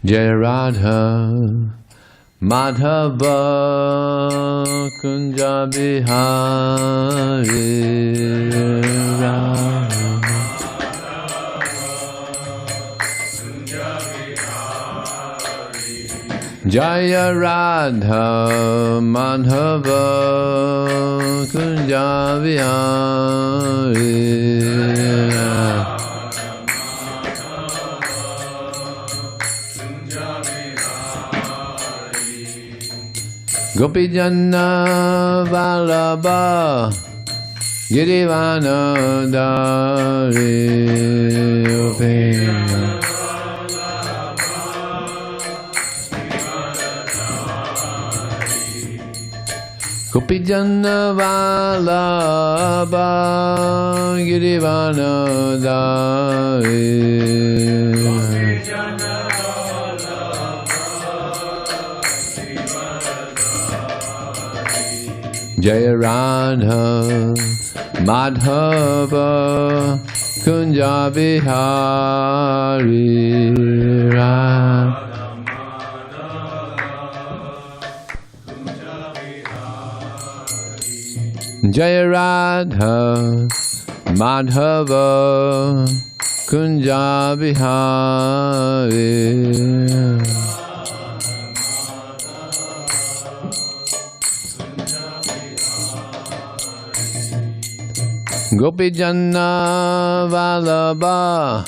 Jaya Radha Madhava Kunja Bihari Radha Jaya Radha Madhava Kunja Bihari Gopijana Vallabha Girivana Dari Gopijana Vallabha Girivana Dari Jaya Radha Madhava Kunja Bihari Radha Jaya Radha Madhava Kunja Bihari Gopijana Vallabha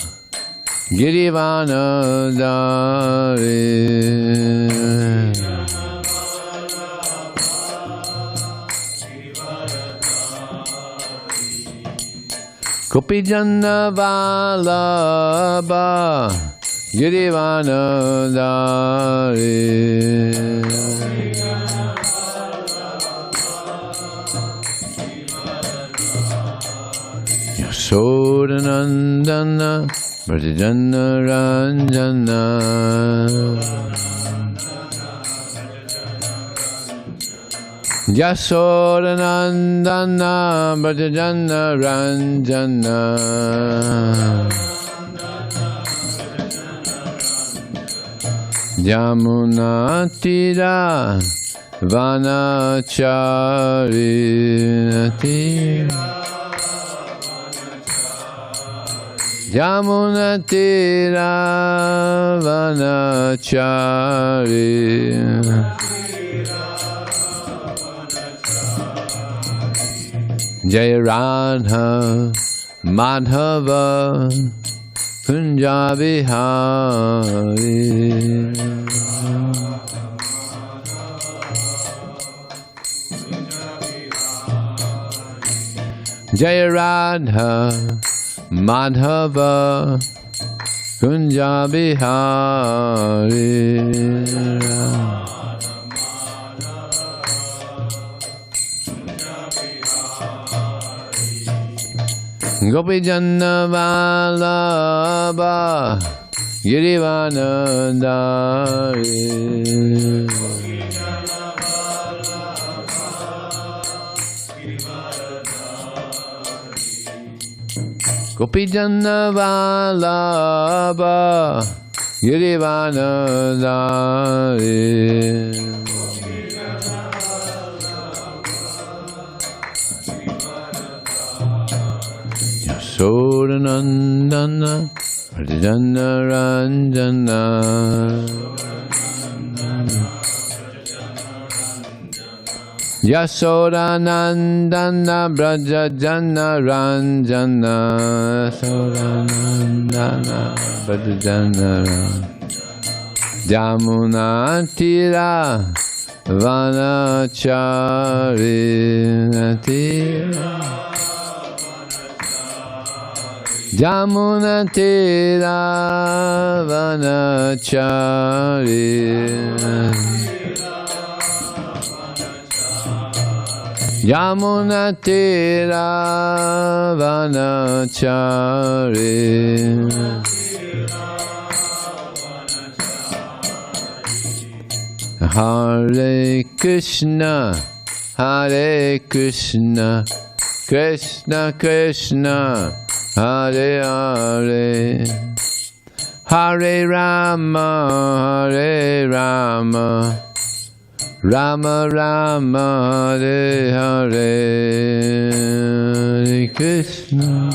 Girivana Dari Gopijana Vallabha Girivana Dari Sodanandana Bhajana Ranjana Yasodanandana Bhajana Ranjana Yamuna Tira Vanacharinati Yamuna Tira Vanachari Jaya Radha Madhava Kunja Bihari Jaya Radha Madhava Kunja Bihari Gopijana Vallabha Girivana Dari Gopijana Vallabha Girivana Dari Yasodanandana Bhajana Ranjana Yasodanandana Brajajana Ranjana Yasodanandana Brajajana Yamuna Tira Vanacharinati Yamuna Tira Vanacharinati Yamuna Tira Vanachari Hare Krishna Hare Krishna Krishna Krishna Hare Hare Hare Rama, Hare Rama, Rama Rama, Hare Hare, Hare Krishna.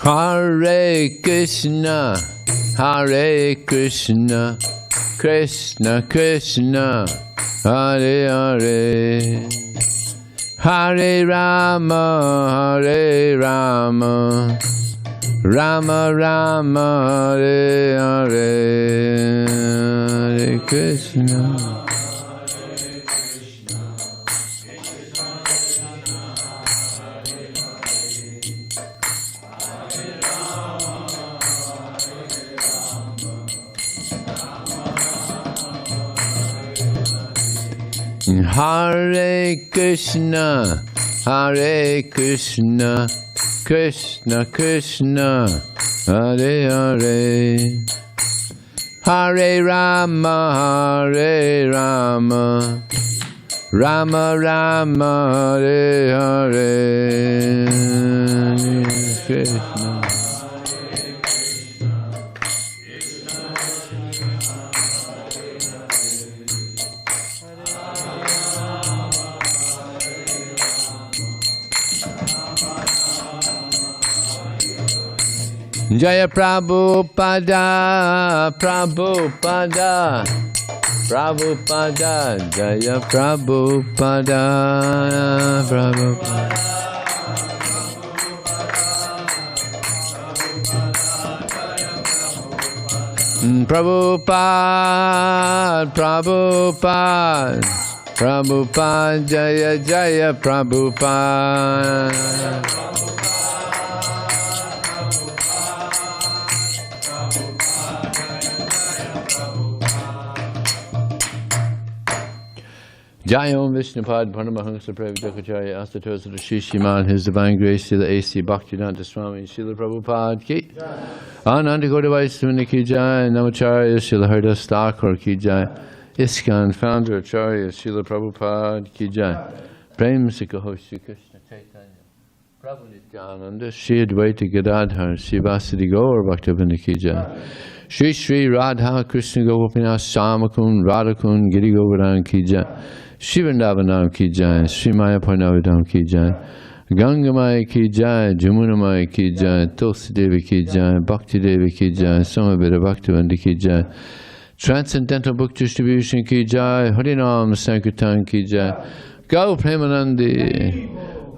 Hare Krishna, Hare Krishna, Krishna Krishna, Hare Hare, Hare Rama, Hare Rama, Rama Rama, Hare Hare, Hare Krishna. Hare Krishna, Hare Krishna, Krishna Krishna, Hare Hare, Hare Rama, Hare Rama, Rama Rama, Hare Hare, Hare Krishna. Jaya Prabhupada, Prabhupada, Prabhupada, Jaya Prabhupada, Prabhupada. Prabhupada, Prabhupada, Prabhupada, Jaya Jaya Prabhupada. Jai Om Vishnupad Paramahamsa Prabhupada Astatos of the Shishiman, His Divine Grace, Srila A.C. Bhaktivedanta Swami, Srila Prabhupada Ki, Ananda Gaudiya Vaishnava Ki Jai, Namacharya, Srila Haridas Thakur Ki Jai, ISKCON Founder Acharya, Srila Prabhupada Ki Jai, Prem Sikaho Shri Krishna Chaitanya, Prabhu Nityananda, Shri Advaita Gadadhar, Shri Vasudeva Gaur Bhaktivedanta Ki Jai, Shri Shri Radha Krishna Gopinath Samakun Radhakun Giri Govardhan Ki Jai, Shri Vrindavanam Ki Jai, Shri Maya Parnavadam Ki Jai, Gangamaya Ki Jai, Jamunamaya Ki Jai, Tulsi Devi Ki Jai, Bhakti Devi Ki Jai, Samaveda Bhaktivinoda Ki Jai, Transcendental Book Distribution Ki Jai, Harinam Sankirtan Ki Jai, Gau Premanandi,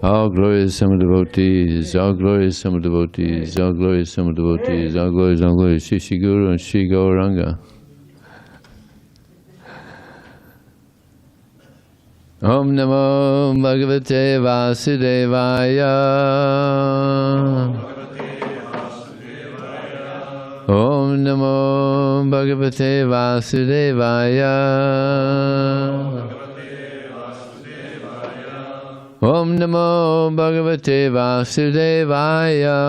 all glorious summer devotees, all glorious summer devotees, all glorious summer devotees, all glorious, Shri Shri Guru and Shri Gauranga. Om Namo Bhagavate Vasudevaya. Om Namo Bhagavate Vasudevaya. Om Namo Bhagavate Vasudevaya.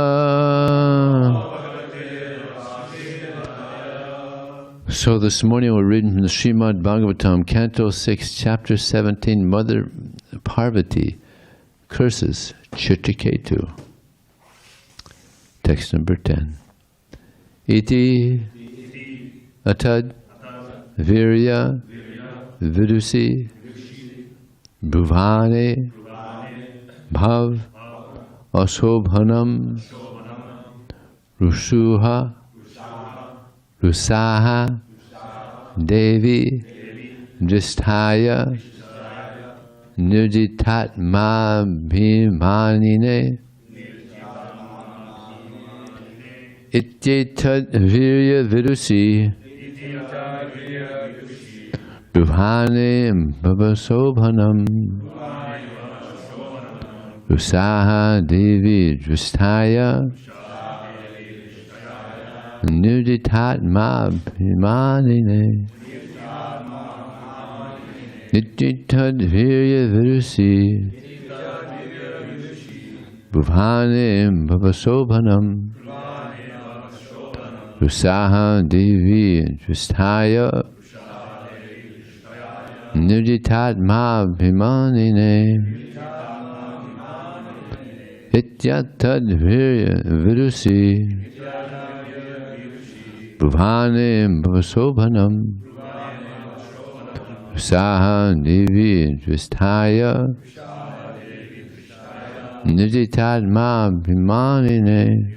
So this morning we're reading from the Srimad Bhagavatam, Canto 6, Chapter 17, Mother Pārvatī curses Citraketu. Text number 10. Iti atad virya vidusi bhuvane bhav ashobhanam rusuha rusaha devi dristhaya nirjitatma bhimanine ityetad virya vidusi bhuvane bhavasobhanam rusaha devi dristhaya nirjitatma bhimanine ityetad virya vidusi bhuvane bhavasobhanam Usaha Devi Dristaya Nirjitatma Bhimanine Ityatad Virya Vidusi Bhuvane Bhavasobhanam Usaha Devi Dristaya Nirjitatma Bhimanine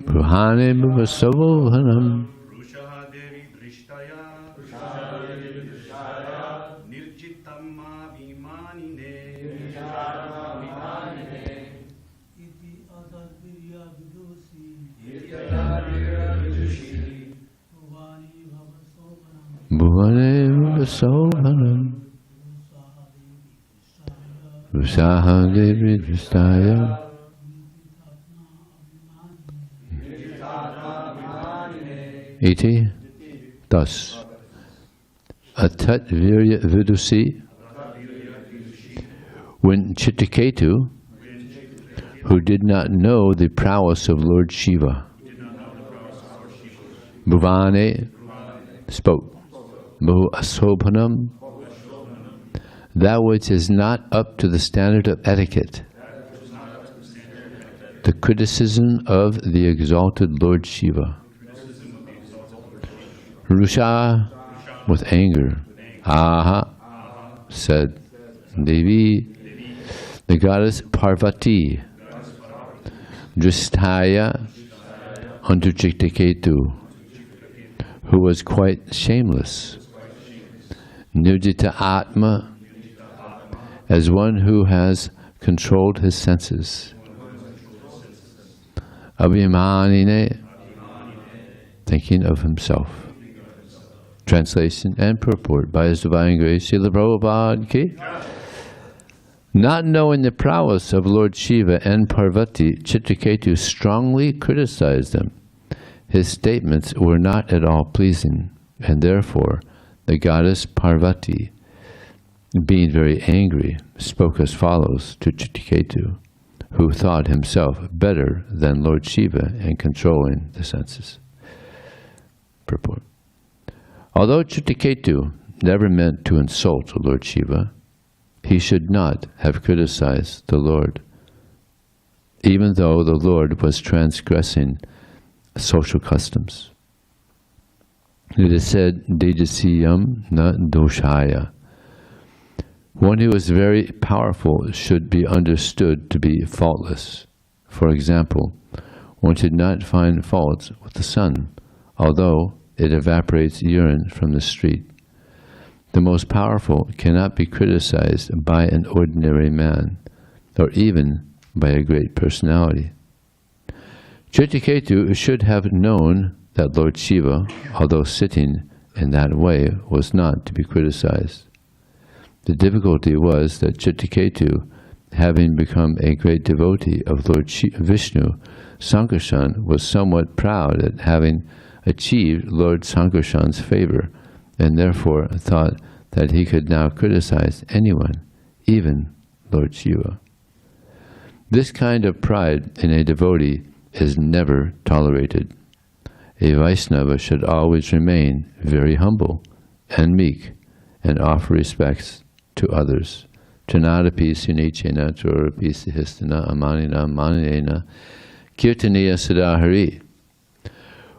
Bruhane Bhavasobhanam Nirjitamma Vimanine Bhuvane Bhavasobhanam Usaha Devi Dristaya Iti, thus, Atat Virya Vidusi, when Citraketu, who did not know the prowess of Lord Śiva, Bhuvane, spoke, Bhu Asobhanam, that which is not up to the standard of etiquette, the criticism of the exalted Lord Śiva. Rusha, with anger. Aha, said Devi, the goddess Pārvatī, Dristaya, unto Citraketu, who was quite shameless. Nirjita Atma, as one who has controlled his senses. Abhimanine, thinking of himself. Translation and purport by His Divine Grace, Srila Prabhupada Ki. Not knowing the prowess of Lord Śiva and Pārvatī, Citraketu strongly criticized them. His statements were not at all pleasing, and therefore the goddess Pārvatī, being very angry, spoke as follows to Citraketu, who thought himself better than Lord Śiva in controlling the senses. Purport. Although Citraketu never meant to insult Lord Śiva, he should not have criticized the Lord, even though the Lord was transgressing social customs. It is said, Dejasiyam na doshaya. One who is very powerful should be understood to be faultless. For example, one should not find faults with the sun, although it evaporates urine from the street. The most powerful cannot be criticized by an ordinary man, or even by a great personality. Citraketu should have known that Lord Śiva, although sitting in that way, was not to be criticized. The difficulty was that Citraketu having become a great devotee of Lord Vishnu, Sankarshan was somewhat proud at having achieved Lord Sankarshan's favor, and therefore thought that he could now criticize anyone, even Lord Śiva. This kind of pride in a devotee is never tolerated. A Vaiṣṇava should always remain very humble and meek and offer respects to others. Chanadapi sunichena chorapi sihistana amanina manina kirtaniya sadahari.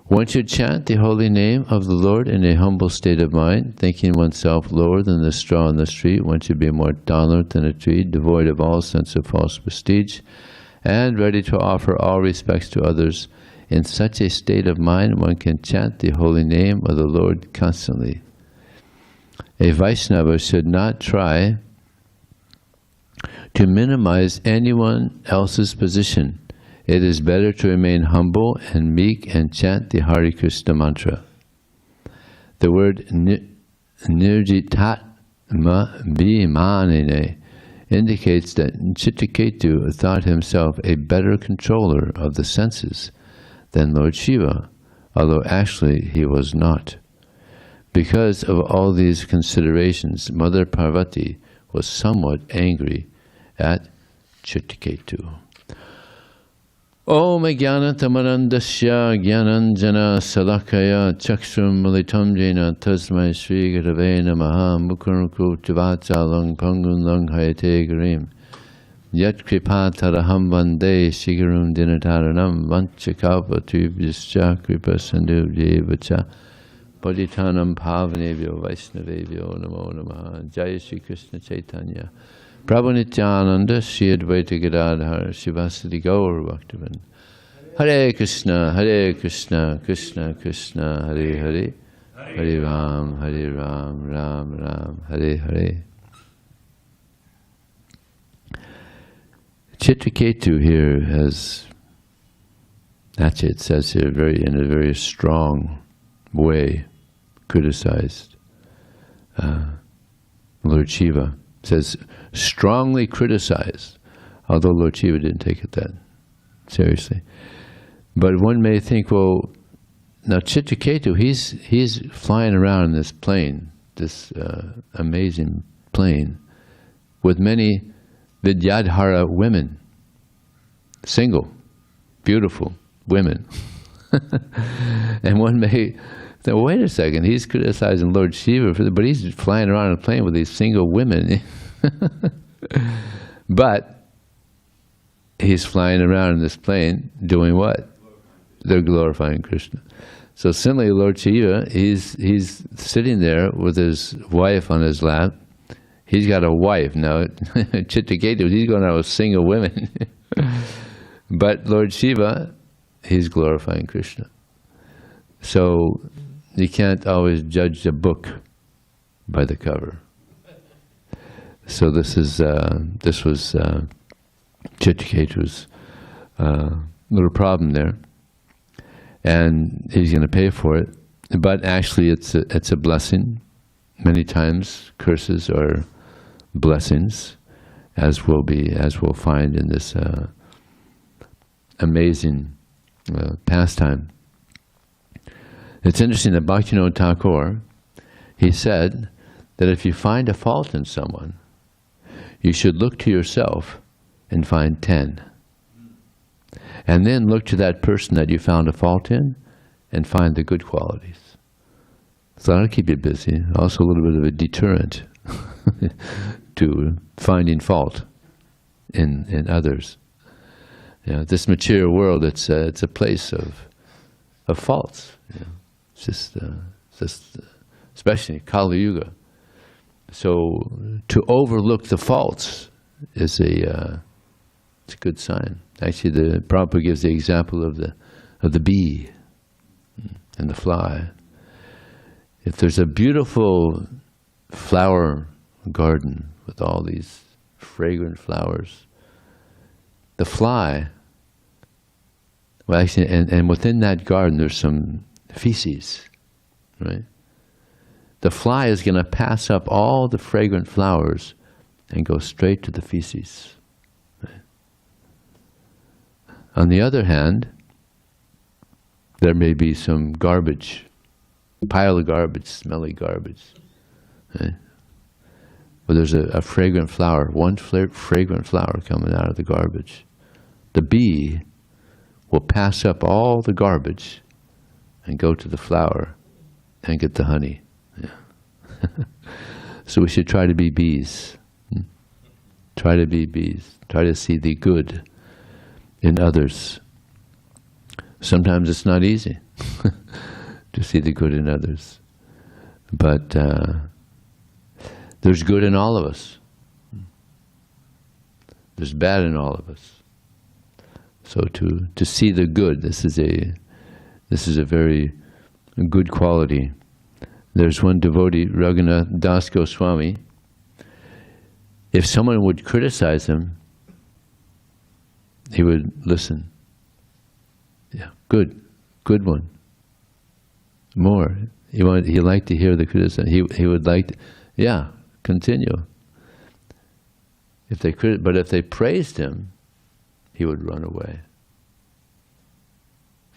One should chant the holy name of the Lord in a humble state of mind, thinking oneself lower than the straw on the street. One should be more tolerant than a tree, devoid of all sense of false prestige, and ready to offer all respects to others. In such a state of mind, one can chant the holy name of the Lord constantly. A Vaiṣṇava should not try to minimize anyone else's position. It is better to remain humble and meek and chant the Hare Krishna mantra. The word nirjitatma bhimanine indicates that Citraketu thought himself a better controller of the senses than Lord Śiva, although actually he was not. Because of all these considerations, Mother Pārvatī was somewhat angry at Citraketu. Om jnana tamarandasya jnananjana salakaya chakshrum militam jena tasmai Sri Gurave namaha mukurunku tivachalang pangun lang hayate garim yat kripataraham vande shigarum dinataranam vanchakavatubyascha kripasandubhyevacha Bodhitanam pavanebhyo Vaishnavebhyo namo namaha. Jaya Shri Krishna Chaitanya Prabhu Nityananda Shri Advaita Gadadhar Shivasati Gaur Bhaktivan. Hare Krishna, Krishna Krishna, Hare Hare, Hare Ram, Ram Ram, Hare Hare. Citraketu here has, actually it says here in a very strong way, criticized Lord Śiva. It says strongly criticized, although Lord Śiva didn't take it that seriously. But one may think, well, now Citraketu, he's flying around in this plane, this amazing plane, with many Vidyadhara women, single, beautiful women. And one may think, well, wait a second, he's criticizing Lord Śiva, but he's flying around in a plane with these single women. But he's flying around in this plane doing what? They're glorifying Krishna. So similarly, Lord Śiva, he's sitting there with his wife on his lap. He's got a wife now. Citraketu, he's going out with single women. But Lord Śiva, he's glorifying Krishna. So you can't always judge a book by the cover. So this was Citraketu's little problem there, and he's going to pay for it. But actually, it's a blessing. Many times, curses are blessings, as we'll find in this amazing pastime. It's interesting that Bhaktivinoda Thakur, he said that if you find a fault in someone, you should look to yourself and find 10. And then look to that person that you found a fault in and find the good qualities. So that'll keep you busy. Also a little bit of a deterrent to finding fault in others. You know, this material world, it's a place of faults. You know. It's just especially Kali Yuga. So to overlook the faults is it's a good sign. Actually, the Prabhupada gives the example of the bee and the fly. If there's a beautiful flower garden with all these fragrant flowers, the fly, well, actually, and within that garden there's some feces, right? The fly is going to pass up all the fragrant flowers and go straight to the feces. On the other hand, there may be some garbage, pile of garbage, smelly garbage. Right? Well, there's a fragrant flower, one fragrant flower coming out of the garbage. The bee will pass up all the garbage and go to the flower and get the honey. Yeah. So we should try to be bees. Try to be bees. Try to see the good in others. Sometimes it's not easy to see the good in others. But there's good in all of us. There's bad in all of us. So to see the good, this is a very good quality. There's one devotee, Raghunath Das Goswami. If someone would criticize him, he would listen. Yeah, good one. More. He liked to hear the criticism. He would like to, yeah, continue. But if they praised him, he would run away.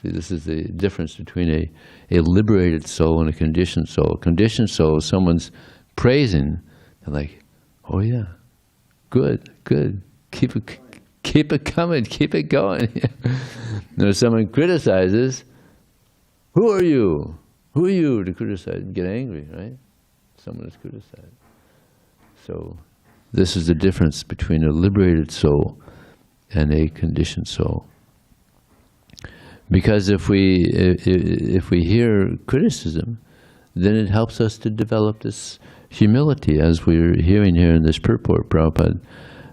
See, this is the difference between a liberated soul and a conditioned soul. Conditioned soul, someone's praising, they're like, oh yeah, good, keep it coming, keep it going. Now, if someone criticizes, who are you? Who are you to criticize? And get angry, right? Someone is criticized. So this is the difference between a liberated soul and a conditioned soul. Because if we hear criticism, then it helps us to develop this humility, as we're hearing here in this purport. Prabhupada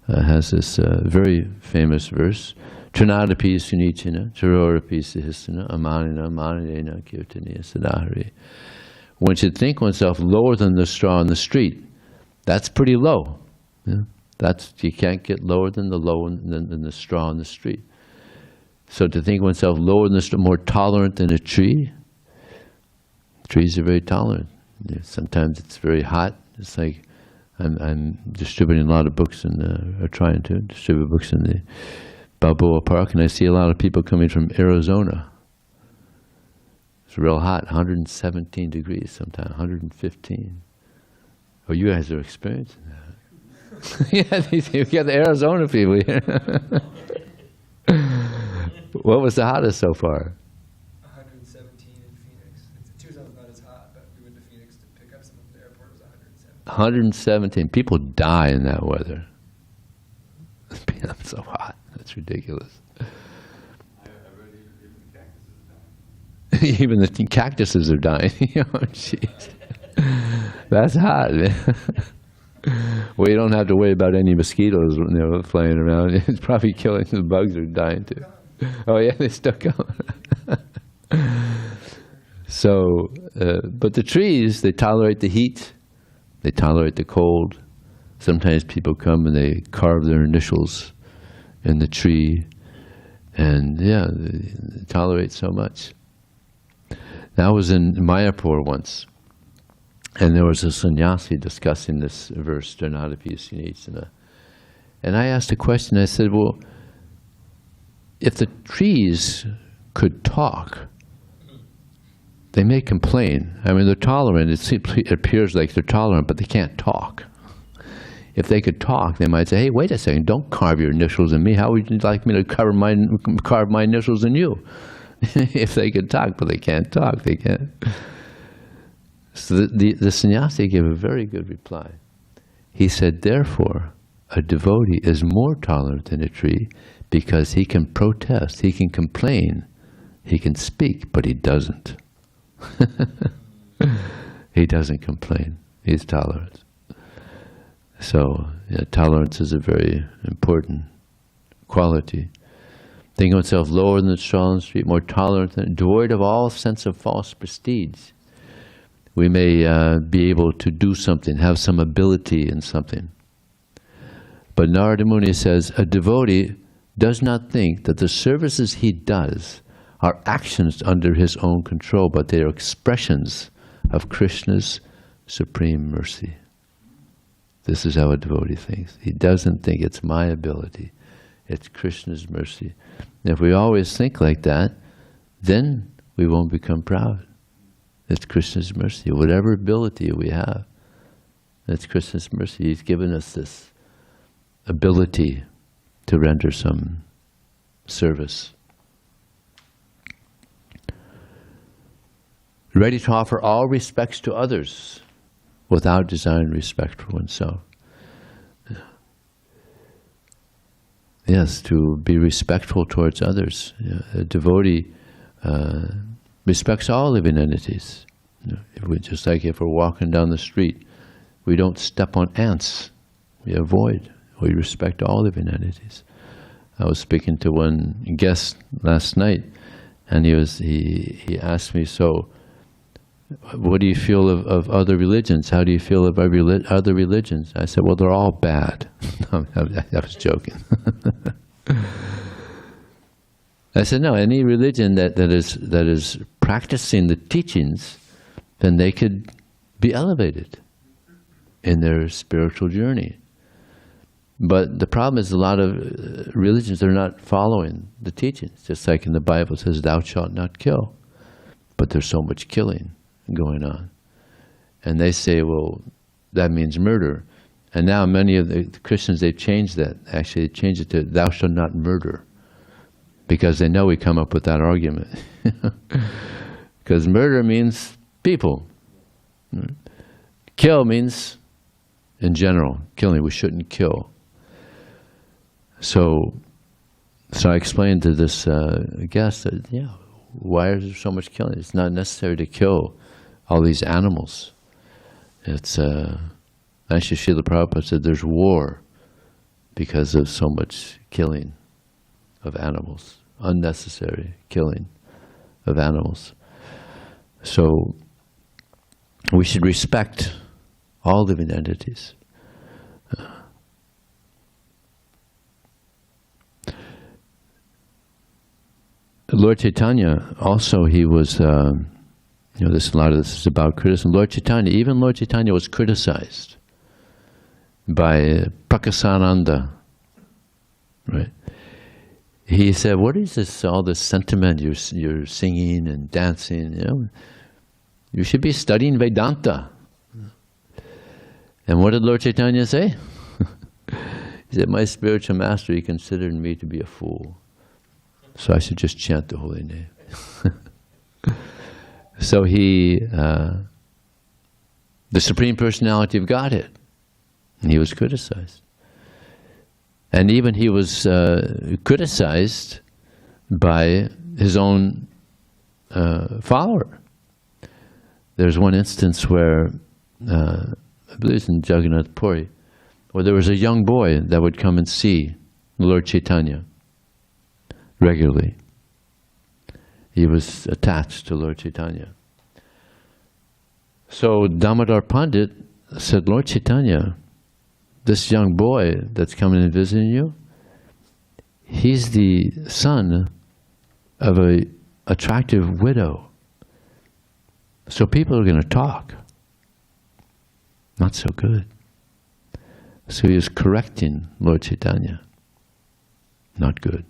has this very famous verse, Trinadapi sunichina, Charorapi sahisana, amanina, manidena, kirtaniya sadahari. One should think oneself lower than the straw on the street. That's pretty low. Yeah? You can't get lower than the straw on the street. So to think oneself lower than the straw, more tolerant than a tree. Trees are very tolerant. Sometimes it's very hot. It's like I'm distributing a lot of books or trying to distribute books in the Balboa Park, and I see a lot of people coming from Arizona. It's real hot, 117 degrees sometimes, 115. Oh, you guys are experiencing that. Yeah, you got the Arizona people here. What was the hottest so far? 117 in Phoenix. Tucson's not as hot, but we went to Phoenix to pick up some of the airport. It was 117. 117. People die in that weather. It's so hot. That's ridiculous. Even the cactuses are dying. Oh, jeez. That's hot, man. Well, you don't have to worry about any mosquitoes flying around. It's probably killing, the bugs are dying too. Oh yeah, they still come. So, but the trees, they tolerate the heat, they tolerate the cold. Sometimes people come and they carve their initials in the tree, and yeah, they tolerate so much. Now, I was in Mayapur once, and there was a sannyasi discussing this verse, Dharnadapi Sunitsana. And I asked a question, I said, well, if the trees could talk, they may complain. I mean, they're tolerant. It appears like they're tolerant, but they can't talk. If they could talk, they might say, hey, wait a second, don't carve your initials in me. How would you like me to carve my initials in you? If they could talk, but they can't talk, they can't. So the sannyasi gave a very good reply. He said, therefore, a devotee is more tolerant than a tree because he can protest, he can complain, he can speak, but he doesn't. He doesn't complain. He's tolerant. So, yeah, tolerance is a very important quality. Thinking of oneself lower than the straw on the street, more tolerant, than, devoid of all sense of false prestige. We may be able to do something, have some ability in something. But Narada Muni says, a devotee does not think that the services he does are actions under his own control, but they are expressions of Krishna's supreme mercy. This is how a devotee thinks. He doesn't think it's my ability, It's Krishna's mercy. And if we always think like that, then we won't become proud. It's Krishna's mercy. Whatever ability we have, it's Krishna's mercy. He's given us this ability to render some service. Ready to offer all respects to others without desiring respect for oneself. Yes, to be respectful towards others. A devotee respects all living entities. Just like if we're walking down the street, we don't step on ants. We avoid. We respect all living entities. I was speaking to one guest last night, and he asked me, so what do you feel of other religions? How do you feel about other religions? I said, well, they're all bad. I was joking. I said, no, any religion that is practicing the teachings, then they could be elevated in their spiritual journey. But the problem is a lot of religions are not following the teachings. Just like in the Bible it says, thou shalt not kill. But there's so much killing going on. And they say, well, that means murder. And now many of the Christians, they've changed that. Actually, they changed it to, thou shalt not murder. Because they know we come up with that argument. Because murder means people. Kill means, in general, killing. We shouldn't kill. So I explained to this guest that, yeah, why is there so much killing? It's not necessary to kill all these animals. It's actually Srila Prabhupada said there's war because of so much killing of animals, unnecessary killing of animals. So we should respect all living entities. Lord Chaitanya also, he was, a lot of this is about criticism. Even Lord Chaitanya was criticized by Prakasananda, right? He said, what is this, all this sentiment you're singing and dancing, You should be studying Vedanta. And what did Lord Chaitanya say? He said, my spiritual master, he considered me to be a fool. So I should just chant the holy name. So the Supreme Personality of Godhead, and he was criticized. And even he was criticized by his own follower. There's one instance where, I believe it's in Jagannath Puri, where there was a young boy that would come and see Lord Chaitanya regularly. He was attached to Lord Chaitanya. So Damodar Pandit said, Lord Chaitanya, this young boy that's coming and visiting you, he's the son of an attractive widow. So people are going to talk. Not so good. So he was correcting Lord Chaitanya. Not good.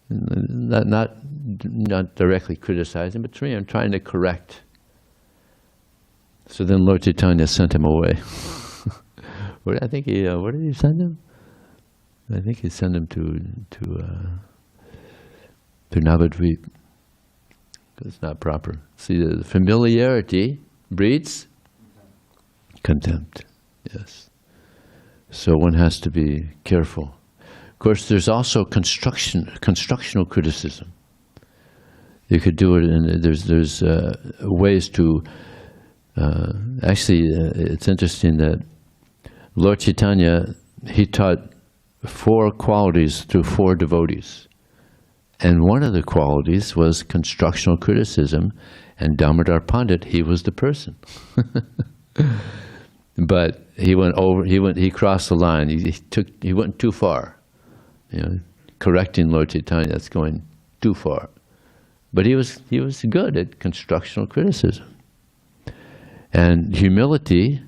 Not directly criticizing, but trying to correct. So then Lord Chaitanya sent him away. Where did he send him? I think he sent him to Navadvip. It's not proper. See, the familiarity breeds contempt. Yes. So one has to be careful. Of course, there's also constructional criticism. You could do it, and there's ways to. Actually, it's interesting that Lord Chaitanya, he taught 4 qualities to 4 devotees, and one of the qualities was constructional criticism. And Damodar Pandit, he was the person. But he crossed the line. He went too far. Correcting Lord Chaitanya, that's going too far. But he was good at constructional criticism. And humility,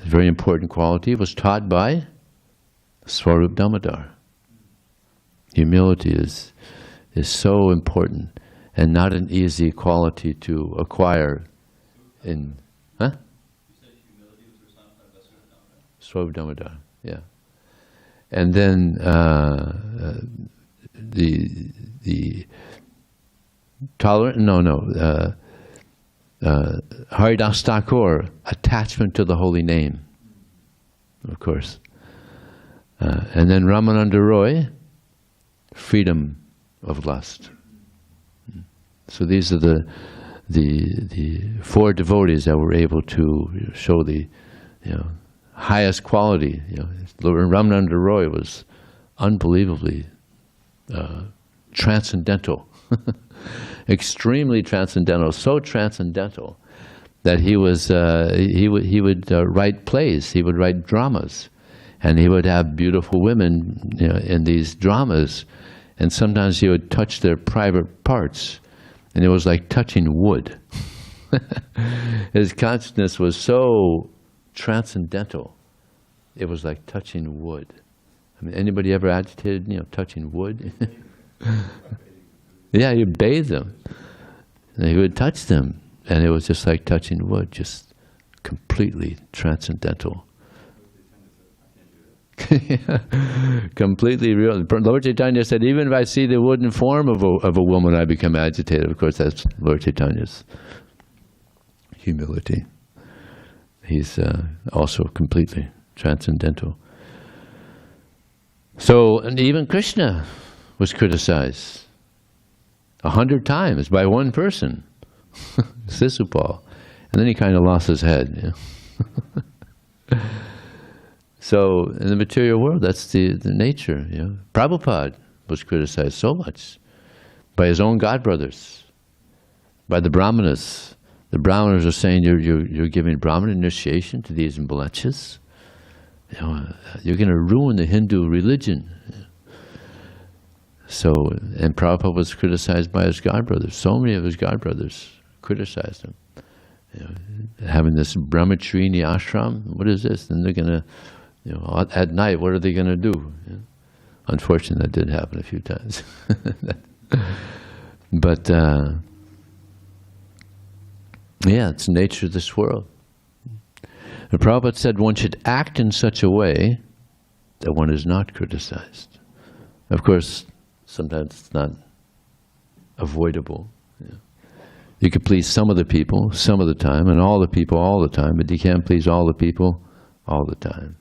a very important quality, was taught by Swarup Damodar. Humility is so important and not an easy quality to acquire in... Huh? You said humility was personified by Swarup Swarup Damodar? Damodar, yeah. And then the tolerant, Haridas Thakur, attachment to the holy name, of course. And then Ramananda Roy, freedom of lust. So these are the four devotees that were able to show the highest quality. Ramananda Roy was unbelievably transcendental, extremely transcendental, so transcendental that he would write plays, he would write dramas, and he would have beautiful women in these dramas, and sometimes he would touch their private parts, and it was like touching wood. His consciousness was so transcendental, it was like touching wood. I mean, anybody ever agitated, touching wood? Yeah, you bathe them. And he would touch them, and it was just like touching wood, just completely transcendental. Completely real. Lord Chaitanya said, even if I see the wooden form of a woman, I become agitated. Of course, that's Lord Chaitanya's humility. He's also completely transcendental. So, and even Krishna was criticized 100 times by one person, Sisupal, and then he kind of lost his head. So, in the material world, that's the nature. Prabhupada was criticized so much by his own godbrothers, by the Brahmanas. The Brahmanas are saying, you're giving Brahman initiation to these mlechas. You're going to ruin the Hindu religion. So, and Prabhupada was criticized by his godbrothers. So many of his godbrothers criticized him. Having this brahmacharini ashram, what is this? And they're going to, at night, what are they going to do? Unfortunately, that did happen a few times. But, yeah, it's the nature of this world. The Prabhupada said one should act in such a way that one is not criticized. Of course, sometimes it's not avoidable. You could please some of the people some of the time, and all the people all the time, but you can't please all the people all the time.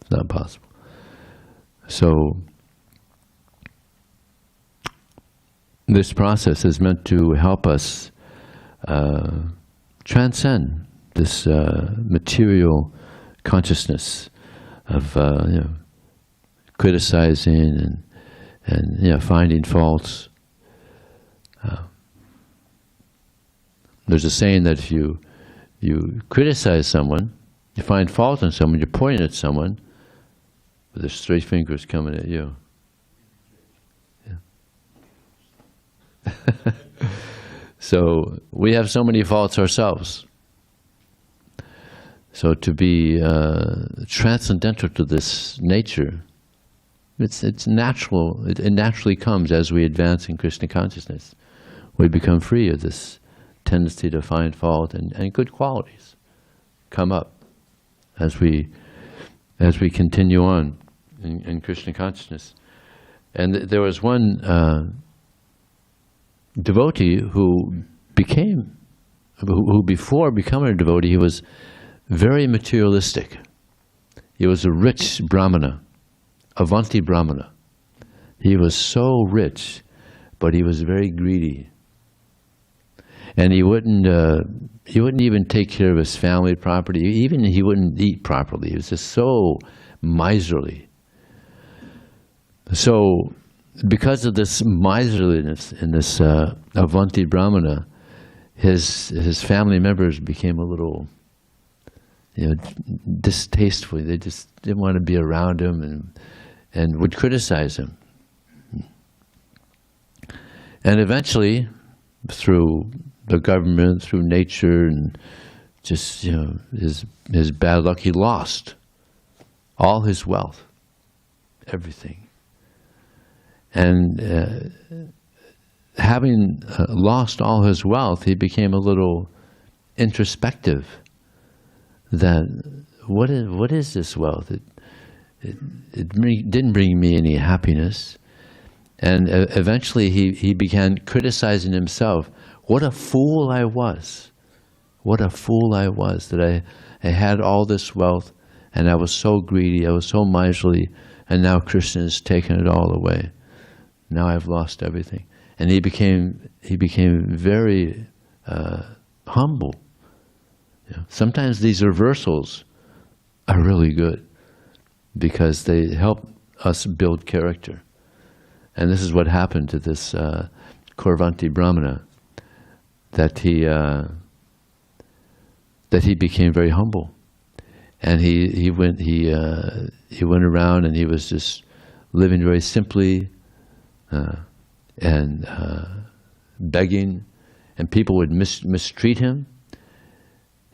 It's not possible. So, this process is meant to help us transcend this material consciousness of criticizing and finding faults. There's a saying that if you criticize someone, you find fault in someone, you're pointing at someone, but there's 3 fingers coming at you. Yeah. So we have so many faults ourselves. So to be transcendental to this nature, it's natural. It naturally comes as we advance in Krishna consciousness. We become free of this tendency to find fault, and good qualities come up as we continue on in Krishna consciousness. And there was one devotee who before becoming a devotee, he was very materialistic. He was a rich Brahmana, Avanti Brahmana. He was so rich, but he was very greedy. And he wouldn't even take care of his family property. Even he wouldn't eat properly. He was just so miserly. So, because of this miserliness in this Avanti Brahmana, his family members became a little, distasteful. They just didn't want to be around him and would criticize him. And eventually, through the government, through nature, and just his bad luck, he lost all his wealth. everything. And having lost all his wealth, he became a little introspective. That what is this wealth? It didn't bring me any happiness. And eventually he began criticizing himself. What a fool I was. What a fool I was that I had all this wealth and I was so greedy, I was so miserly, and now Krishna has taken it all away. Now I've lost everything. And he became very humble. You know, sometimes these reversals are really good because they help us build character. And this is what happened to this Kaurvanti Brahmana, that he became very humble, and he went around and he was just living very simply and begging, and people would mistreat him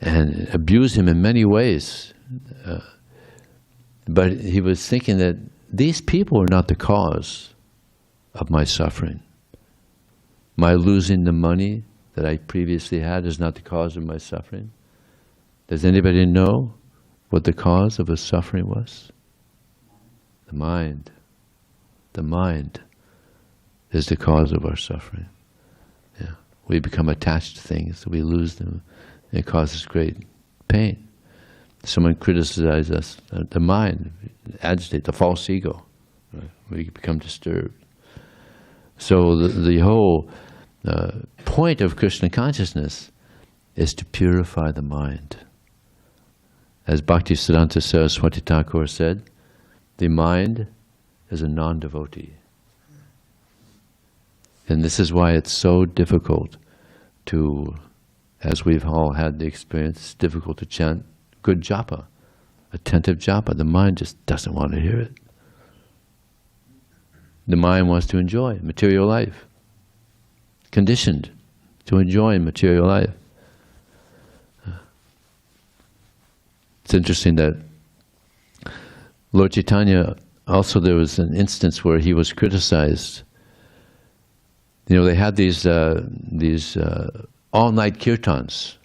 and abuse him in many ways. But he was thinking that these people are not the cause of my suffering. My losing the money that I previously had is not the cause of my suffering. Does anybody know what the cause of his suffering was? The mind. The mind is the cause of our suffering. Yeah. We become attached to things, we lose them, and it causes great pain. Someone criticizes us, the mind, agitate, the false ego. Right? We become disturbed. So the whole point of Krishna consciousness is to purify the mind. As Bhaktisiddhanta Saraswati Thakur said, the mind is a non-devotee. And this is why it's so difficult to, as we've all had the experience, it's difficult to chant good japa, attentive japa. The mind just doesn't want to hear it. The mind wants to enjoy material life, conditioned to enjoy material life. It's interesting that Lord Chaitanya, also there was an instance where he was criticized. You know, they had these all-night kirtans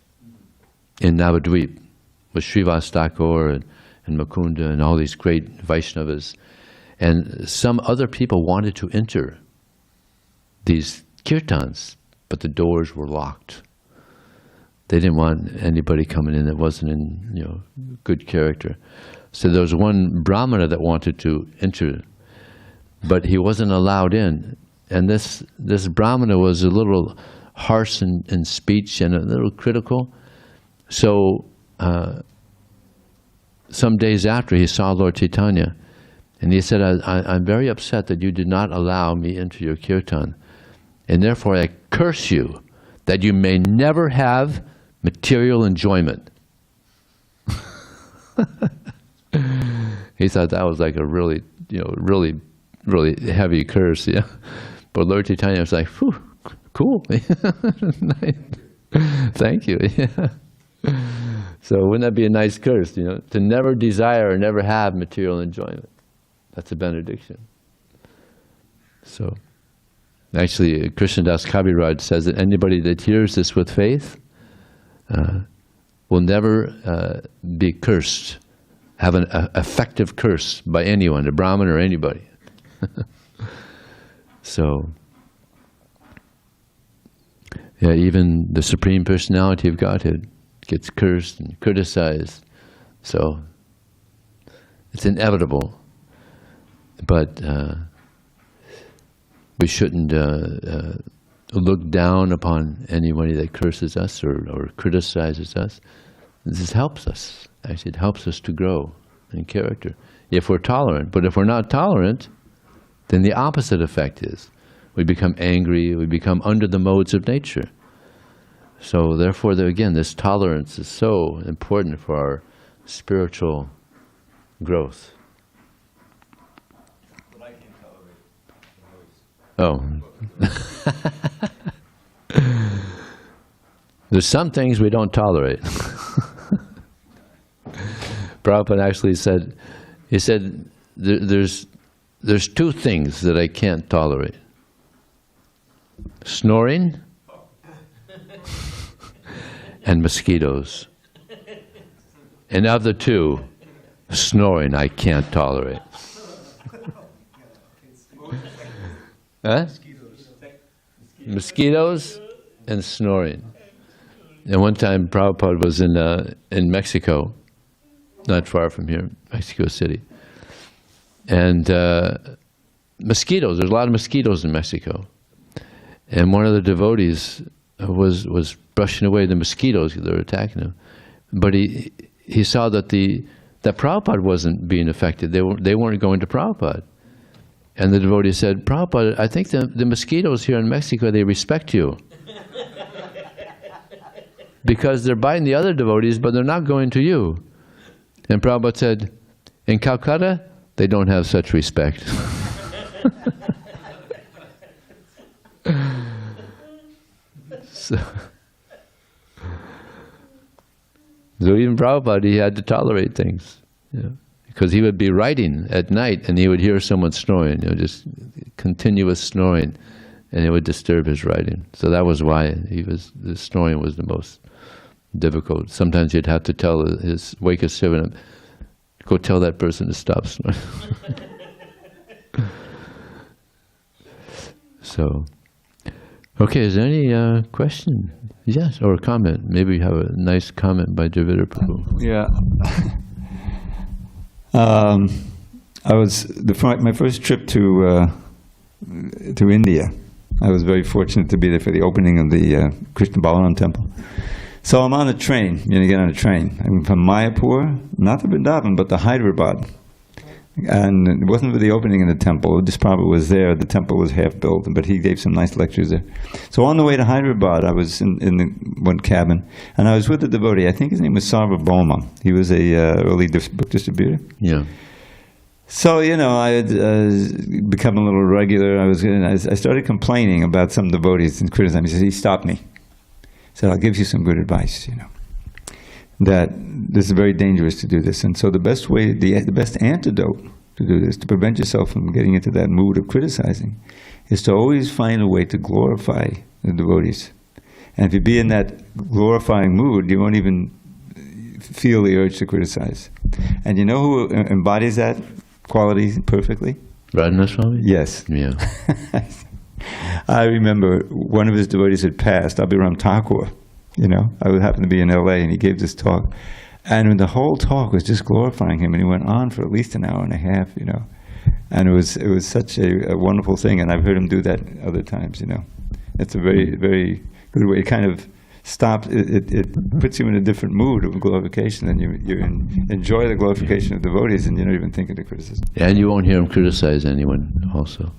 in Navadvip with Srivas Thakur and Mukunda and all these great Vaiṣṇavas. And some other people wanted to enter these kirtans, but the doors were locked. They didn't want anybody coming in that wasn't in, you know, good character. So there was one Brahmana that wanted to enter, but he wasn't allowed in. And this Brahmana was a little harsh in speech and a little critical. So some days after, he saw Lord Chaitanya, and he said, I'm very upset that you did not allow me into your kirtan, and therefore I curse you that you may never have material enjoyment. He thought that was like a really, really heavy curse, yeah. But Lord Chaitanya was like, whew, cool. Thank you. Yeah. So wouldn't that be a nice curse, to never desire or never have material enjoyment? That's a benediction. So, actually, Krishnadas Kaviraj says that anybody that hears this with faith will never be cursed, have an effective curse by anyone, a Brahmin or anybody. So, yeah, even the Supreme Personality of Godhead gets cursed and criticized. So, it's inevitable. But we shouldn't look down upon anybody that curses us or criticizes us. This helps us. Actually, it helps us to grow in character if we're tolerant. But if we're not tolerant, then the opposite effect is we become angry, we become under the modes of nature. So therefore, again, this tolerance is so important for our spiritual growth. But I can't tolerate noise. Oh. There's some things we don't tolerate. Prabhupada actually said, he said, there's there's two things that I can't tolerate. Snoring and mosquitoes. And of the two, snoring I can't tolerate. Huh? Mosquitoes and snoring. And one time Prabhupada was in Mexico, not far from here, Mexico City. And mosquitoes, there's a lot of mosquitoes in Mexico. And one of the devotees was brushing away the mosquitoes that were attacking him. But he saw that that Prabhupada wasn't being affected. They weren't going to Prabhupada. And the devotee said, Prabhupada, I think the mosquitoes here in Mexico, they respect you. Because they're biting the other devotees, but they're not going to you. And Prabhupada said, in Calcutta, they don't have such respect. So even Prabhupada, he had to tolerate things, because he would be writing at night and he would hear someone snoring, just continuous snoring, and it would disturb his writing. So that was why the snoring was the most difficult. Sometimes he'd have to wake his servant up, go tell that person to stop snoring. So, okay, is there any question? Yes, or a comment? Maybe you have a nice comment by Dravida Prabhu. Yeah. I was my first trip to India. I was very fortunate to be there for the opening of the Krishna Balaram temple. So I'm on a train. You get on a train. I'm from Mayapur, not to Vrindavan, but to Hyderabad. And it wasn't for the opening of the temple. This Prabhupada was there. The temple was half built, but he gave some nice lectures there. So on the way to Hyderabad, I was in one cabin, and I was with a devotee. I think his name was Sarvabhauma. He was a early book distributor. Yeah. So, I had become a little regular. I started complaining about some devotees and criticizing. He stopped me. He said, I'll give you some good advice, that this is very dangerous to do this. And so the best way, the best antidote to do this, to prevent yourself from getting into that mood of criticizing, is to always find a way to glorify the devotees. And if you be in that glorifying mood, you won't even feel the urge to criticize. And you know who embodies that quality perfectly? Radhanath Swami? Yes. Yeah. I remember one of his devotees had passed, Abhiram Thakur. I would happen to be in LA, and he gave this talk. And the whole talk was just glorifying him, and he went on for at least an hour and a half, And it was such a wonderful thing, and I've heard him do that other times, It's a very, very good way. It kind of stops, it puts you in a different mood of glorification, and you enjoy the glorification of devotees, and you don't even think of the criticism. And you won't hear him criticize anyone also.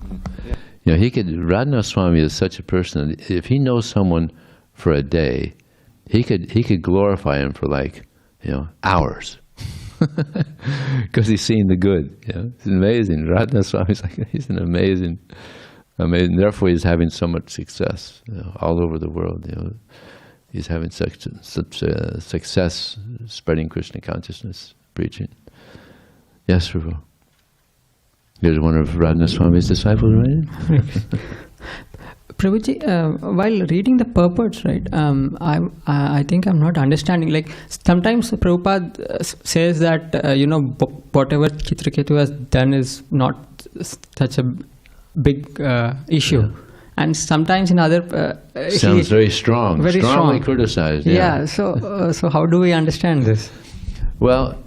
Yeah. Radhanath Swami is such a person, if he knows someone for a day, he could glorify him for hours. Because he's seeing the good. It's amazing. Radhanath Swami is he's an amazing. Therefore, he's having so much success all over the world. He's having such success spreading Krishna consciousness, preaching. Yes, Prabhu. You're one of Radhanath Swami's disciples, right? Prabhuji, while reading the purports, right, I think I'm not understanding. Sometimes Prabhupada says that whatever Citraketu has done is not such a big issue, and sometimes in other sounds very strong, very strongly strong. Criticized. Yeah. So how do we understand this? Well,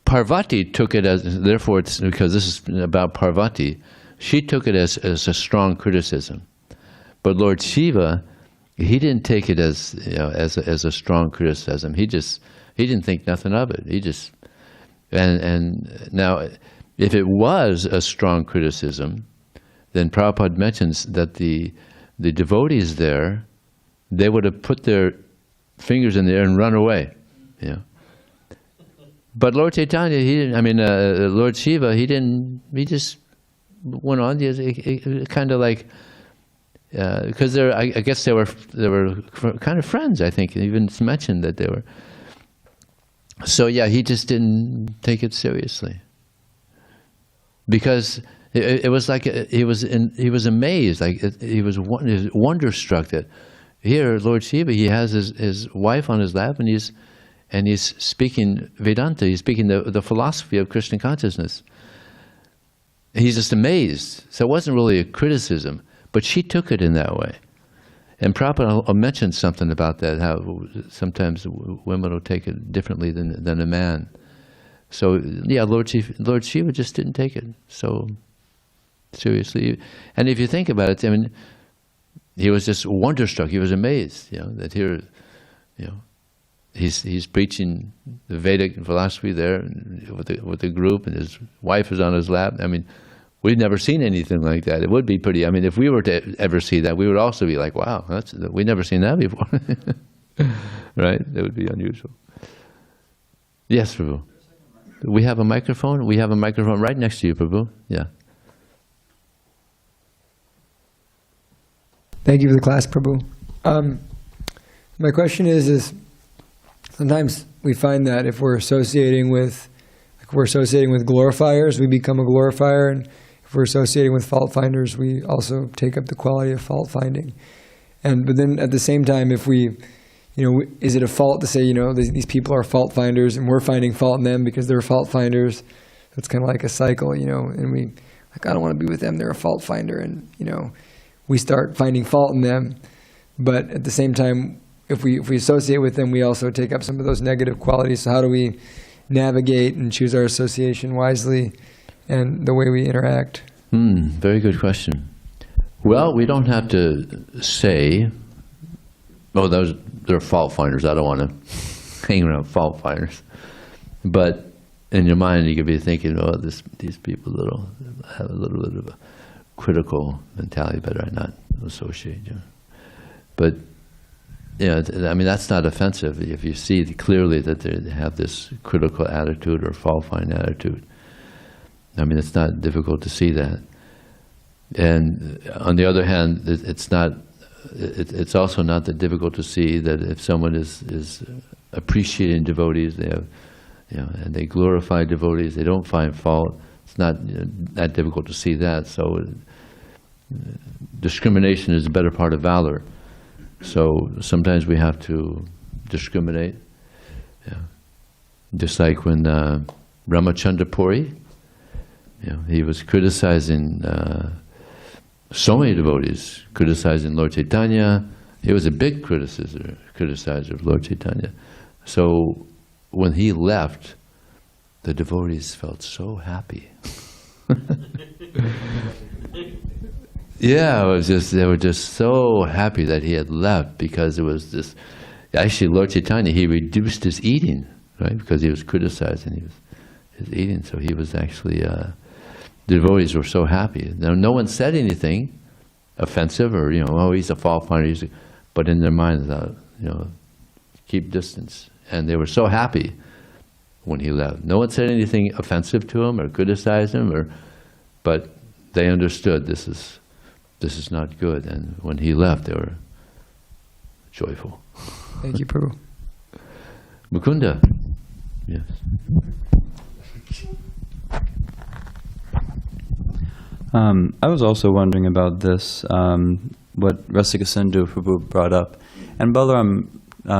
Pārvatī took it as, therefore, it's because this is about Pārvatī. She took it as a strong criticism, but Lord Śiva, he didn't take it as as a strong criticism. He didn't think nothing of it. And now, if it was a strong criticism, then Prabhupada mentions that the devotees there, they would have put their fingers in the air and run away. But Lord Chaitanya, Lord Śiva, he didn't. He just went on, kind of because I guess they were kind of friends. I think even it's mentioned that they were. So yeah, he just didn't take it seriously. because it was like he was amazed, like he was wonderstruck that here Lord Shiva, he has his wife on his lap, and he's speaking Vedanta. He's speaking the philosophy of Krishna consciousness. He's just amazed. So it wasn't really a criticism, but she took it in that way. And Prabhupada mentioned something about that, how sometimes women will take it differently than a man. So yeah, Lord Shiva just didn't take it so seriously. And if you think about it, I mean, he was just wonderstruck. He was amazed, that here, he's preaching the Vedic philosophy there with the group, and his wife is on his lap. I mean, we've never seen anything like that. It would be pretty. I mean, if we were to ever see that, we would also be like, "Wow, we've never seen that before." Right? That would be unusual. Yes, Prabhu. We have a microphone. We have a microphone right next to you, Prabhu. Yeah. Thank you for the class, Prabhu. My question is sometimes we find that if we're associating with glorifiers, we become a glorifier, and if we're associating with fault finders, we also take up the quality of fault finding. But then at the same time, if we, is it a fault to say, these people are fault finders and we're finding fault in them because they're fault finders? It's kind of like a cycle, and we, I don't want to be with them, they're a fault finder, and, we start finding fault in them. But at the same time, if we associate with them, we also take up some of those negative qualities. So how do we navigate and choose our association wisely and the way we interact? Very good question. Well, we don't have to say, oh, they're fault finders. I don't want to hang around fault finders. But in your mind, you could be thinking, oh, these people have a little bit of a critical mentality, better I not associate. But I mean, that's not offensive if you see clearly that they have this critical attitude or fault-finding attitude. I mean, it's not difficult to see that. And on the other hand, it's also not that difficult to see that if someone is appreciating devotees, they have, and they glorify devotees, they don't find fault. It's not that difficult to see that. So discrimination is a better part of valor. So sometimes we have to discriminate. Yeah. Just like when Ramachandra Puri, he was criticizing so many devotees, criticizing Lord Chaitanya. He was a big criticizer of Lord Chaitanya. So when he left, the devotees felt so happy. Yeah, they were just so happy that he had left, because it was this. Actually, Lord Chaitanya, he reduced his eating, right? Because he was criticizing his eating. So he was actually. The devotees were so happy. Now, no one said anything offensive or oh, he's a fault finder. But in their mind, they thought, keep distance. And they were so happy when he left. No one said anything offensive to him or criticized him, but they understood this is not good. And when he left, they were joyful. Thank you, Prabhu. Mukunda. Yes. I was also wondering about this, what Rasika Sindhu Prabhu brought up. And Balaram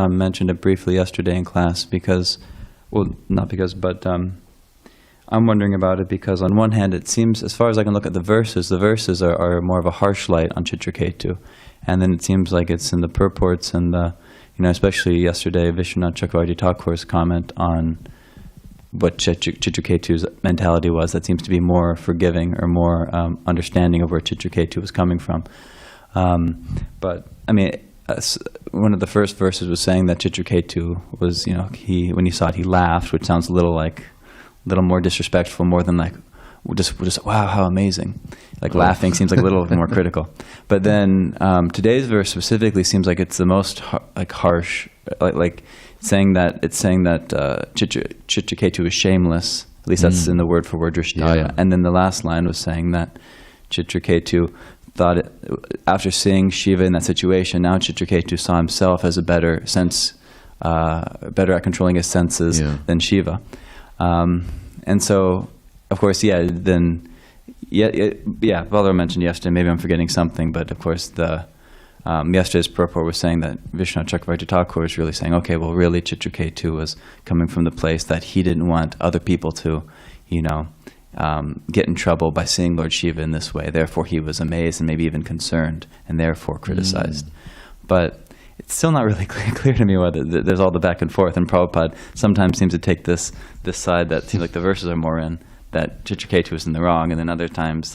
mentioned it briefly yesterday in class because, well, not because, but I'm wondering about it because on one hand it seems, as far as I can look at the verses are more of a harsh light on Citraketu. And then it seems like it's in the purports and the, especially yesterday, Vishwanath Chakravarti Thakur's comment on what Citraketu's mentality was, that seems to be more forgiving or more understanding of where Citraketu was coming from. But, I mean, one of the first verses was saying that Citraketu was, when he saw it, he laughed, which sounds a little more disrespectful, more than like, just wow, how amazing. Like laughing seems like a little more critical. But then today's verse specifically seems like it's the most harsh, like saying that Citraketu is shameless. At least that's in the word for word drishtaya. Yeah. And then the last line was saying that Citraketu thought after seeing Shiva in that situation, now Citraketu saw himself as a better at controlling his senses than Shiva. And so, of course, then Yeah, Balaram mentioned yesterday, maybe I'm forgetting something, but of course yesterday's purport was saying that Vaiṣṇava Chakravarti Thakur was really saying, okay, well really Citraketu was coming from the place that he didn't want other people to, get in trouble by seeing Lord Śiva in this way. Therefore he was amazed and maybe even concerned and therefore criticized. But it's still not really clear to me whether there's all the back and forth, and Prabhupada sometimes seems to take this side that seems like the verses are more in, that Citraketu was in the wrong, and then other times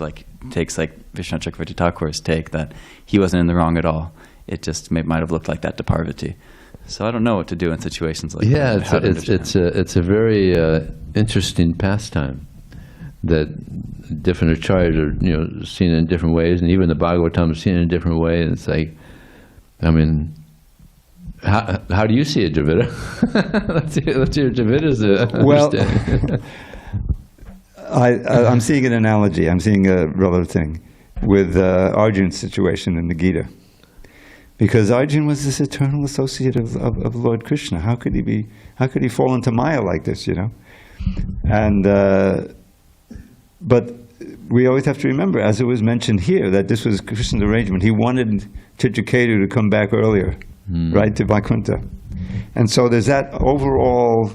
takes Vaiṣṇava Chakravarti Thakur's take that he wasn't in the wrong at all. It just might have looked like that to Parvati. So I don't know what to do in situations like that. Yeah, it's a very interesting pastime that different acharyas are seen in different ways, and even the Bhagavatam is seen in a different way. And it's like, I mean, how do you see it, Dravida? let's hear Dravida's understanding. I'm seeing an analogy. I'm seeing a relative thing with Arjun's situation in the Gita, because Arjun was this eternal associate of Lord Krishna. How could he fall into Maya like this? And but we always have to remember, as it was mentioned here, that this was Krishna's arrangement. He wanted Citraketu to come back earlier, right, to Vaikuntha. And so there's that overall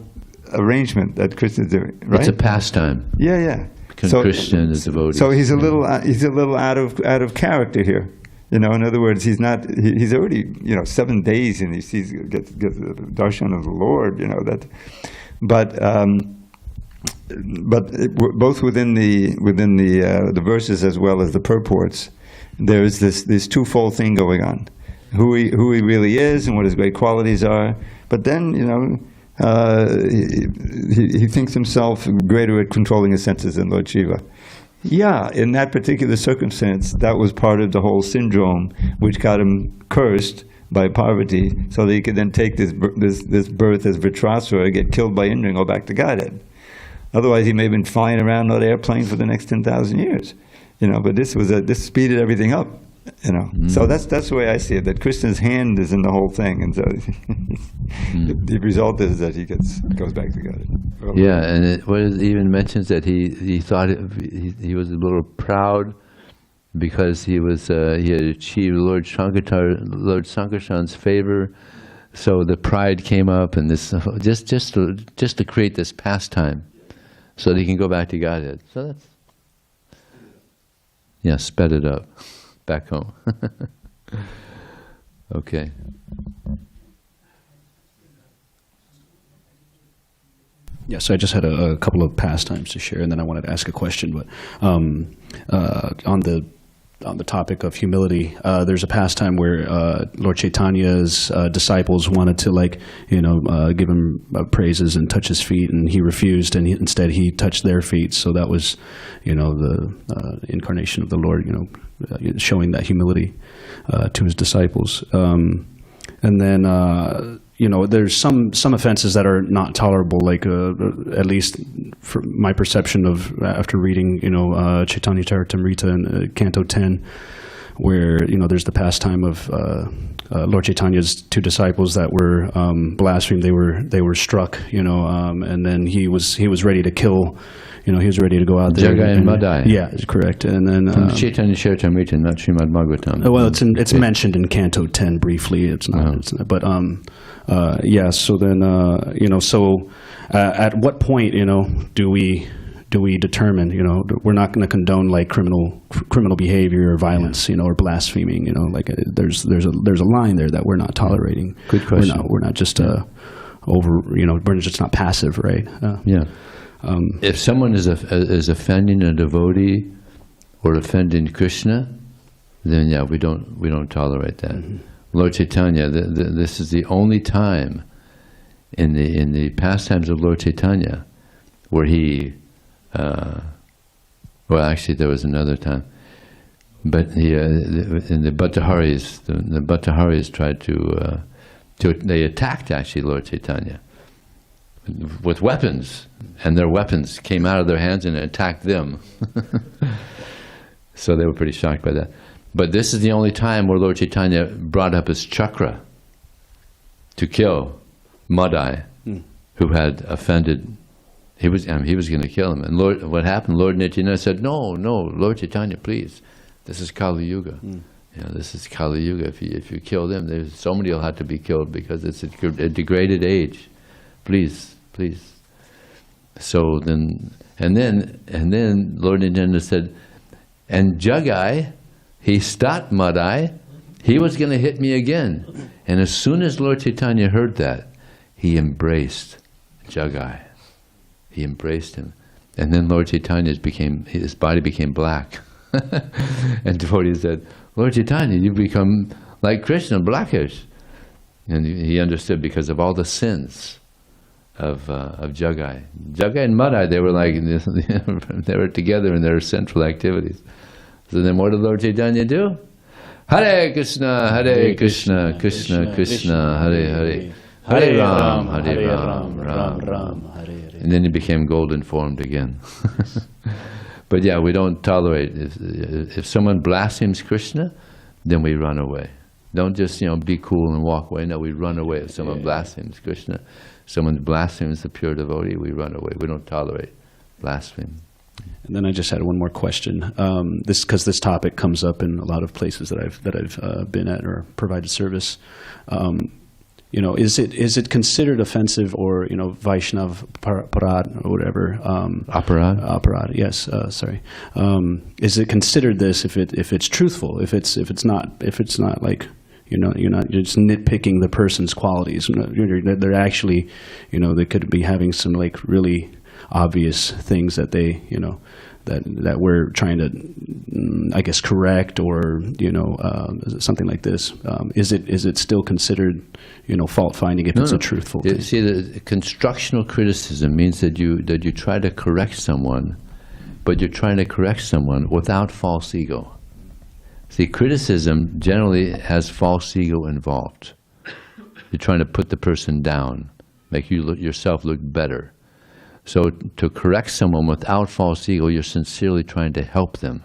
arrangement that Krishna's doing, right? It's a pastime. Yeah. So Krishna and the devotees. So he's a little out of character here. In other words, he's already 7 days and he gets the darshan of the Lord. But both within the verses as well as the purports, there's this twofold thing going on: who he really is and what his great qualities are. But then he thinks himself greater at controlling his senses than Lord Śiva. Yeah, in that particular circumstance, that was part of the whole syndrome, which got him cursed by Parvati, so that he could then take this birth as Vritrasura, get killed by Indra, and go back to Godhead. Otherwise, he may have been flying around on an airplane for the next 10,000 years. But this speeded everything up. So that's the way I see it. That Krishna's hand is in the whole thing, and so the result is that he goes back to God. Yeah, and what it even mentions that he thought he was a little proud because he had achieved Lord Sankarshan's favor. So the pride came up, and this just to create this pastime, so that he can go back to Godhead. So that's sped it up. Back home. Okay. Yeah, so I just had a couple of pastimes to share, and then I wanted to ask a question. But on the topic of humility, there's a pastime where Lord Chaitanya's disciples wanted to give him praises and touch his feet, and he refused, and instead he touched their feet. So that was, the incarnation of the Lord, showing that humility to his disciples. And then, there's some offenses that are not tolerable, at least from my perception of after reading, Chaitanya Charitamrita in Canto 10, where, there's the pastime of Lord Chaitanya's two disciples that were blasphemed. They were struck, and then he was ready to kill. He was ready to go out there. Jagai and Madai. Yeah, correct. And then from Chaitanya Charitamrita, not Srimad Bhagavatam. Well, it's mentioned in Canto 10 briefly. It's not. But so then so at what point do we determine we're not going to condone criminal behavior or violence or blaspheming there's a line there that we're not tolerating. Good question. We're not just we're just not passive, right? If someone is offending a devotee or offending Krishna, then we don't tolerate that. Mm-hmm. Lord Chaitanya, this is the only time in the pastimes of Lord Chaitanya where he, actually there was another time, but in the Bhattaharis tried they attacked actually Lord Chaitanya with weapons, and their weapons came out of their hands and attacked them. So they were pretty shocked by that. But this is the only time where Lord Chaitanya brought up his chakra to kill Madai, who had offended He was going to kill him. And what happened? Lord Nityananda said, "No, Lord Chaitanya, please. This is Kali Yuga. This is Kali Yuga. If you kill them, somebody will have to be killed because it's a degraded age. Please." So then Lord Nityananda said, "And Jagai, he stat Madai, he was going to hit me again." And as soon as Lord Chaitanya heard that, he embraced Jagai. He embraced him. And then Lord Chaitanya's his body became black. And devotees said, "Lord Chaitanya, you've become like Krishna, blackish." And he understood because of all the sins of Jagai. Jagai and Madai, they were like, they were together in their central activities. So then what did Lord Chaitanya do? Hare Krishna, Krishna Krishna, Hare Hare, Hare Ram, Ram Ram. And then he became golden formed again. But yeah, we don't tolerate, if someone blasphemes Krishna, then we run away. Don't just, be cool and walk away. No, we run away. If someone blasphemes Krishna, someone blasphemes the pure devotee, we run away. We don't tolerate blasphemy. And then I just had one more question. Because this topic comes up in a lot of places that I've been at or provided service. Is it considered offensive or Vaiṣṇava parad or whatever? Aparad. Yes. Sorry. Is it considered this if it's truthful? If it's not like you're just nitpicking the person's qualities. They're actually they could be having some like really obvious things that they that we're trying to I guess correct or something like this. Is it still considered fault finding if it's a truthful thing? See, the constructional criticism means that you try to correct someone, but you're trying to correct someone without false ego. See, criticism generally has false ego involved. You're trying to put the person down, make yourself look better. So to correct someone without false ego, you're sincerely trying to help them.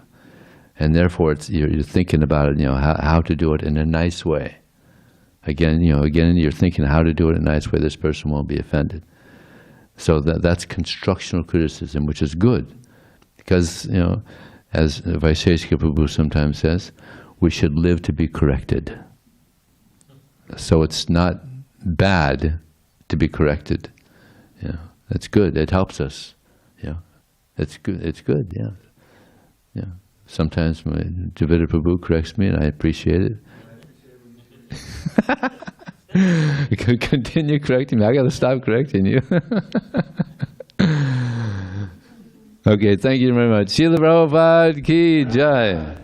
And therefore you're thinking about it, how to do it in a nice way. Again, you're thinking how to do it in a nice way, this person won't be offended. So that's constructional criticism, which is good. Because, as Vaiṣṇava Prabhu sometimes says, we should live to be corrected. So it's not bad to be corrected. That's good. It helps us. It's good. It's good. Yeah. Sometimes my Javita Prabhu corrects me, and I appreciate it. You can continue correcting me. I got to stop correcting you. Okay, thank you very much. Srila Prabhupada ki jai.